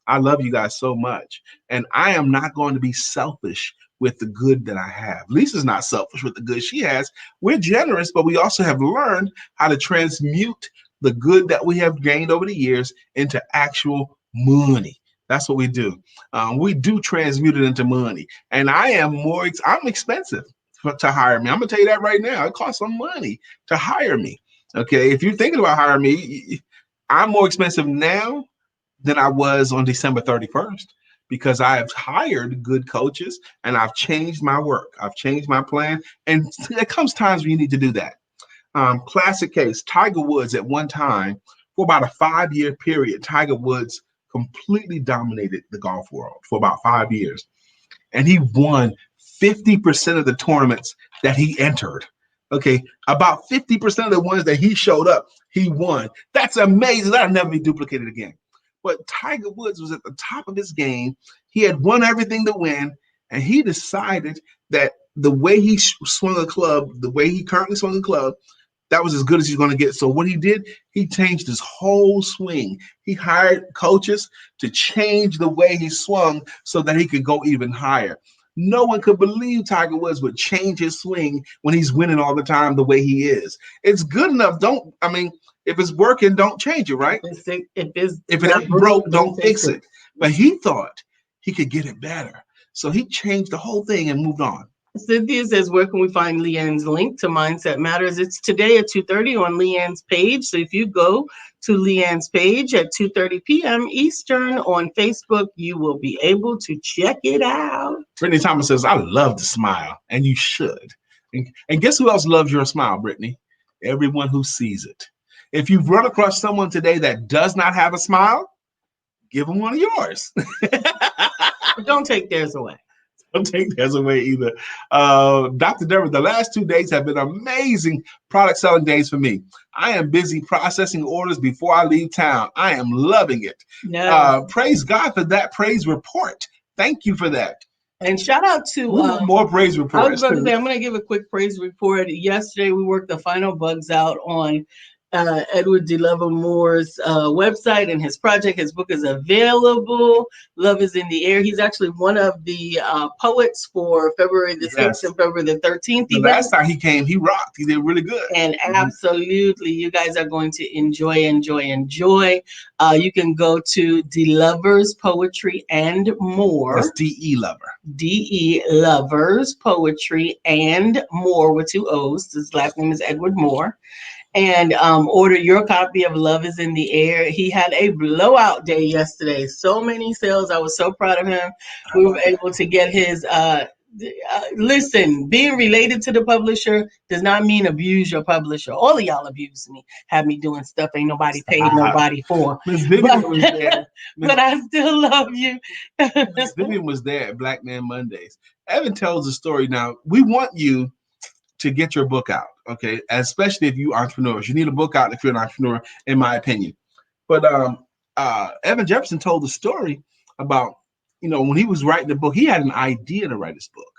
I love you guys so much. And I am not going to be selfish with the good that I have. Lisa's not selfish with the good she has. We're generous, but we also have learned how to transmute the good that we have gained over the years into actual money. That's what we do. We do transmute it into money. And I'm expensive to hire me. I'm going to tell you that right now. It costs some money to hire me. Okay, if you're thinking about hiring me, I'm more expensive now than I was on December 31st because I have hired good coaches and I've changed my work. I've changed my plan. And there comes times when you need to do that. Classic case, Tiger Woods at one time, for about a 5-year period, Tiger Woods completely dominated the golf world for about 5 years. And he won 50% of the tournaments that he entered. Okay, about 50% of the ones that he showed up, he won. That's amazing. That'll never be duplicated again. But Tiger Woods was at the top of his game. He had won everything to win, and he decided that the way he swung a club, the way he currently swung a club, that was as good as he's going to get. So what he did, he changed his whole swing. He hired coaches to change the way he swung so that he could go even higher. No one could believe Tiger Woods would change his swing when he's winning all the time the way he is. It's good enough. If it's working, don't change it, right? If it ain't broke, don't fix it. But he thought he could get it better. So he changed the whole thing and moved on. Cynthia says, where can we find Leanne's link to Mindset Matters? It's today at 2:30 on Leanne's page. So if you go to Leanne's page at 2:30 p.m. Eastern on Facebook, you will be able to check it out. Brittany Thomas says, I love to smile, and you should. And guess who else loves your smile, Brittany? Everyone who sees it. If you've run across someone today that does not have a smile, give them one of yours. Don't take theirs away. Don't take theirs away either. Dr. Deborah, the last 2 days have been amazing product selling days for me. I am busy processing orders before I leave town. I am loving it. Yes. Praise God for that praise report. Thank you for that. And shout out to more praise reports. I was about to say, I'm going to give a quick praise report. Yesterday, we worked the final bugs out on Edward D. Moore's website and his project. His book is available. Love is in the air. He's actually one of the poets for February the 6th and February the 13th. The last time he came, he rocked. He did really good. And absolutely, you guys are going to enjoy. You can go to D. Lovers Poetry and More. That's D.E. Lover. D.E. Lovers Poetry and More with 2 O's. His last name is Edward Moore. And order your copy of Love is in the Air. He had a blowout day yesterday. So many sales. I was so proud of him. We were able to get his, listen, being related to the publisher does not mean abuse your publisher. All of y'all abuse me. Have me doing stuff ain't nobody paid nobody for. Ms. Vivian was there. But I still love you. Ms. Vivian was there at Black Man Mondays. Evan tells a story now. We want you to get your book out, okay? Especially if you entrepreneurs. You need a book out if you're an entrepreneur, in my opinion. But Evan Jefferson told the story about, when he was writing the book, he had an idea to write his book.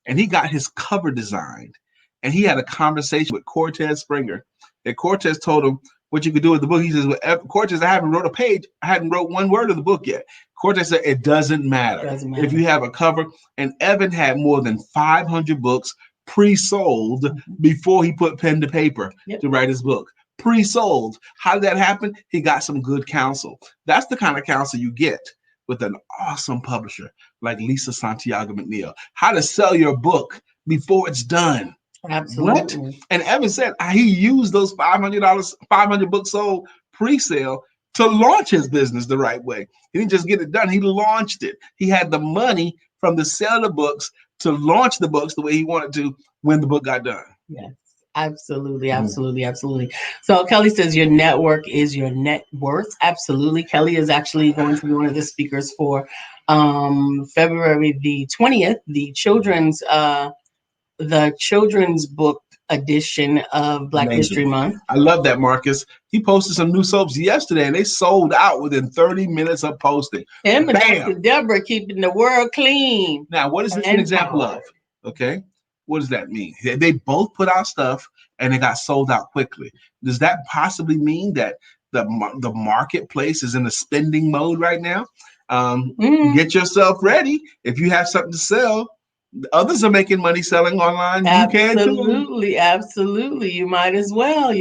And he got his cover designed. And he had a conversation with Cortez Springer. And Cortez told him what you could do with the book. He says, well, Cortez, I haven't wrote a page. I hadn't wrote one word of the book yet. Cortez said, it doesn't matter if you have a cover. And Evan had more than 500 books pre-sold before he put pen to paper to write his book. Pre-sold. How did that happen? He got some good counsel. That's the kind of counsel you get with an awesome publisher like Lisa Santiago McNeil. How to sell your book before it's done. Absolutely. What? And Evan said he used those $500 books sold pre-sale to launch his business the right way. He didn't just get it done. He launched it. He had the money from the sale of the books to launch the books the way he wanted to when the book got done. Yes, absolutely. So Kelly says your network is your net worth. Absolutely. Kelly is actually going to be one of the speakers for February the 20th, the children's book edition of Black History Month. I love that, Marcus. He posted some new soaps yesterday and they sold out within 30 minutes of posting. Him and Dr. Deborah keeping the world clean. Now, what is this an example of? Okay. What does that mean? They both put out stuff and they got sold out quickly. Does that possibly mean that the marketplace is in a spending mode right now? Get yourself ready. If you have something to sell, others are making money selling online. Absolutely. You might as well.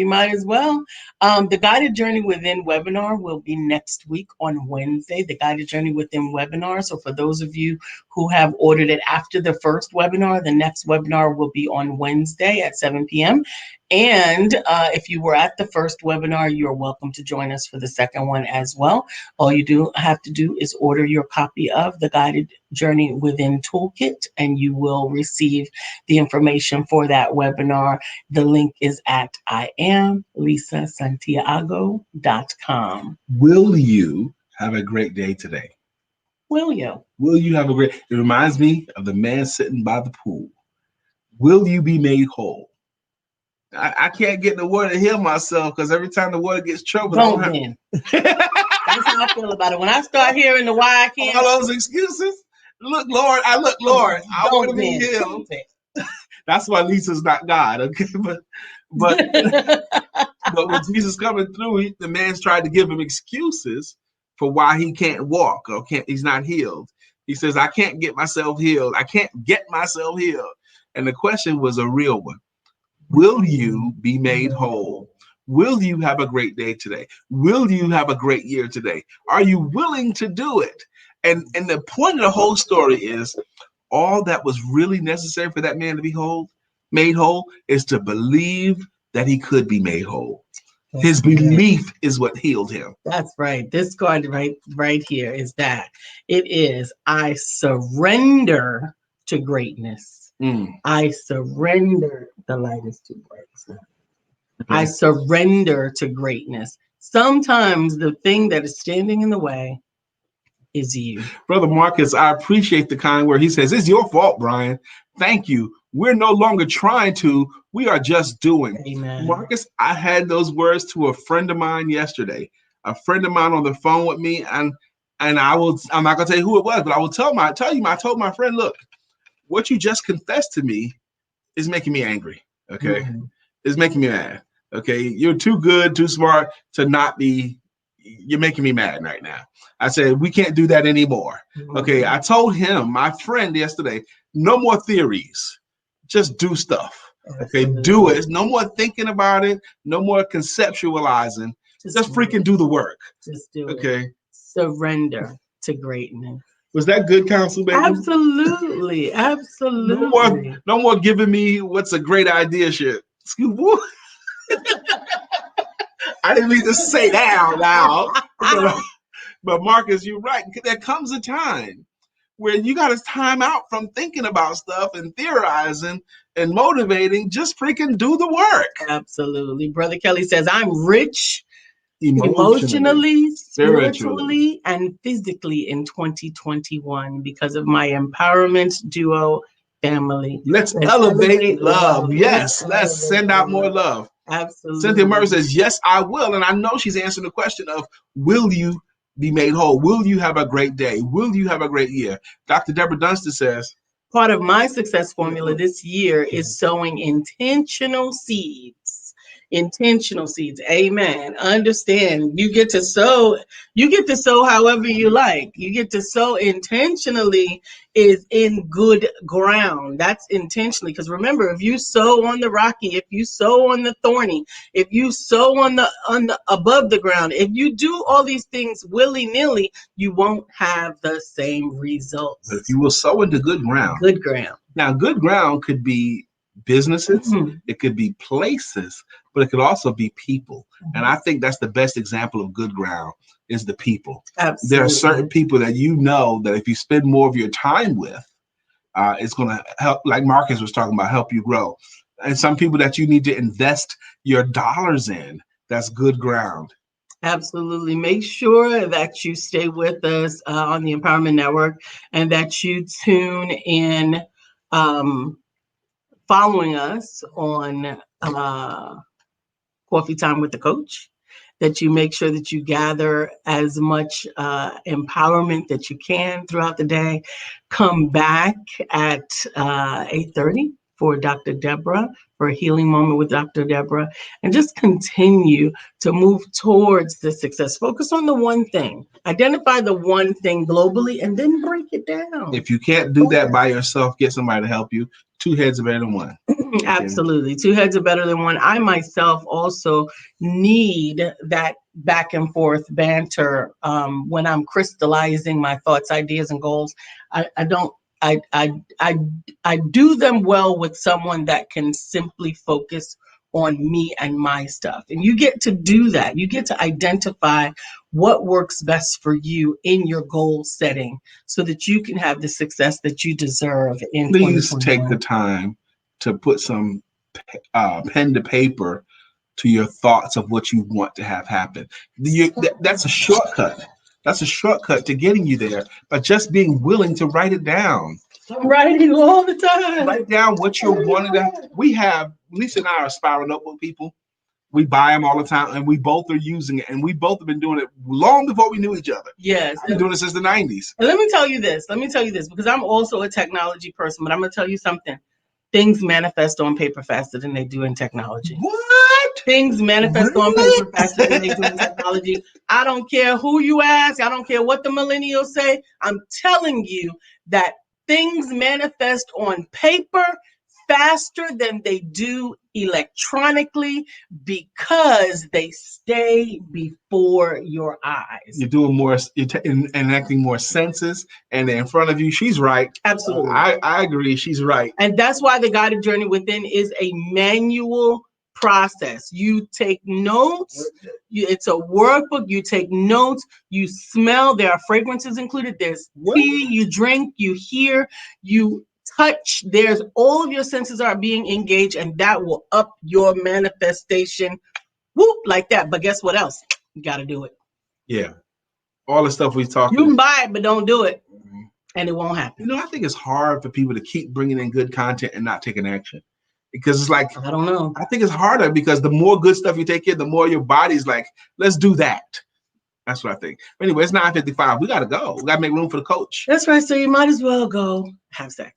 The Guided Journey Within webinar will be next week on Wednesday, the Guided Journey Within webinar. So for those of you who have ordered it after the first webinar, the next webinar will be on Wednesday at 7 p.m. And if you were at the first webinar, you're welcome to join us for the second one as well. All you have to do is order your copy of the Guided Journey Within Toolkit, and you will receive the information for that webinar. The link is at IamLisaSantiago.com. Will you have a great day today? Will you? Will you have a great? It reminds me of the man sitting by the pool. Will you be made whole? I can't get the water to heal myself because every time the water gets troubled, That's how I feel about it. When I start hearing the why I can't, all those excuses. Look, Lord, I want to be healed. That's why Lisa's not God, okay? But when Jesus coming through, the man's tried to give him excuses for why he can't walk or he's not healed. He says, I can't get myself healed. And the question was a real one. Will you be made whole? Will you have a great day today? Will you have a great year today? Are you willing to do it? And the point of the whole story is all that was really necessary for that man to be made whole is to believe that he could be made whole. His belief is what healed him. That's right. This card right here is that. It is, I surrender to greatness. I surrender. The light is too bright. I surrender to greatness. Sometimes the thing that is standing in the way is you. Brother Marcus, I appreciate the kind word. He says, it's your fault, Brian. Thank you. We're no longer trying to. We are just doing. Amen. Marcus, I had those words to a friend of mine yesterday. A friend of mine on the phone with me, and I'm not gonna tell you who it was, but I will tell you. I told my friend, look, what you just confessed to me is making me angry. Okay, it's making me mad. Okay, you're too good, too smart to not be. You're making me mad right now. I said, we can't do that anymore. Okay, I told him, my friend yesterday, no more theories. Just do stuff. Okay, do it. No more thinking about it. No more conceptualizing. Just freaking do the work. Just do it. Okay. Surrender to greatness. Was that good counsel, baby? Absolutely. Absolutely. No more giving me what's a great idea shit. Excuse me. I didn't mean to say that out loud. But Marcus, you're right. There comes a time where you got to time out from thinking about stuff and theorizing and motivating. Just freaking do the work. Absolutely. Brother Kelly says, I'm rich emotionally, spiritually, and physically in 2021 because of my empowerment duo family. Let's elevate love. Yes, let's send out more love. Absolutely. Cynthia Murray says, yes, I will. And I know she's answering the question of, will you be made whole? Will you have a great day? Will you have a great year? Dr. Deborah Dunstan says, part of my success formula this year is sowing intentional seeds. Intentional seeds. Amen. Understand, you get to sow however you like. You get to sow intentionally is in good ground. That's intentionally. Because remember, if you sow on the rocky, if you sow on the thorny, if you sow on the above the ground, if you do all these things willy-nilly, you won't have the same results. But if you will sow into good ground. Good ground. Now, good ground could be businesses, it could be places, but it could also be people. And I think that's the best example of good ground is the people. Absolutely. There are certain people that you know that if you spend more of your time with, it's going to help, like Marcus was talking about, help you grow. And some people that you need to invest your dollars in, that's good ground. Absolutely. Make sure that you stay with us on the Empowerment Network and that you tune in, following us on Coffee Time with the Coach, that you make sure that you gather as much empowerment that you can throughout the day. Come back at 8:30 for Dr. Deborah, for a healing moment with Dr. Deborah, and just continue to move towards the success. Focus on the one thing. Identify the one thing globally and then break it down. If you can't do that by yourself, get somebody to help you. Two heads are better than one. Absolutely. Two heads are better than one. I myself also need that back and forth banter when I'm crystallizing my thoughts, ideas, and goals. I do them well with someone that can simply focus on me and my stuff. And you get to do that. You get to identify what works best for you in your goal setting so that you can have the success that you deserve in 2021. Please take the time to put some pen to paper to your thoughts of what you want to have happen. That's a shortcut. That's a shortcut to getting you there, but just being willing to write it down. I'm writing all the time. Write down what you're wanting to. We have, Lisa and I are Spiral Notebook people. We buy them all the time, and we both are using it, and we both have been doing it long before we knew each other. Yes. I've been doing it since the 90s. And let me tell you this, because I'm also a technology person, but I'm going to tell you something. Things manifest on paper faster than they do in technology. What? Things manifest on paper faster than they do in technology. I don't care who you ask. I don't care what the millennials say. I'm telling you that things manifest on paper faster than they do electronically because they stay before your eyes. You're doing more, enacting more senses, and they're in front of you. She's right. Absolutely. I agree. She's right. And that's why the Guided Journey Within is a manual process. You take notes. It's a workbook. You take notes. You smell. There are fragrances included. There's tea. You drink. You hear. You touch. There's all of your senses are being engaged, and that will up your manifestation. Whoop, like that. But guess what else? You got to do it. Yeah. All the stuff we talked. You can buy it, but don't do it, and it won't happen. You know, I think it's hard for people to keep bringing in good content and not taking action, because it's like, I don't know. I think it's harder because the more good stuff you take in, the more your body's like, let's do that. That's what I think. Anyway, it's 9:55. We got to go. We got to make room for the coach. That's right. So you might as well go have sex.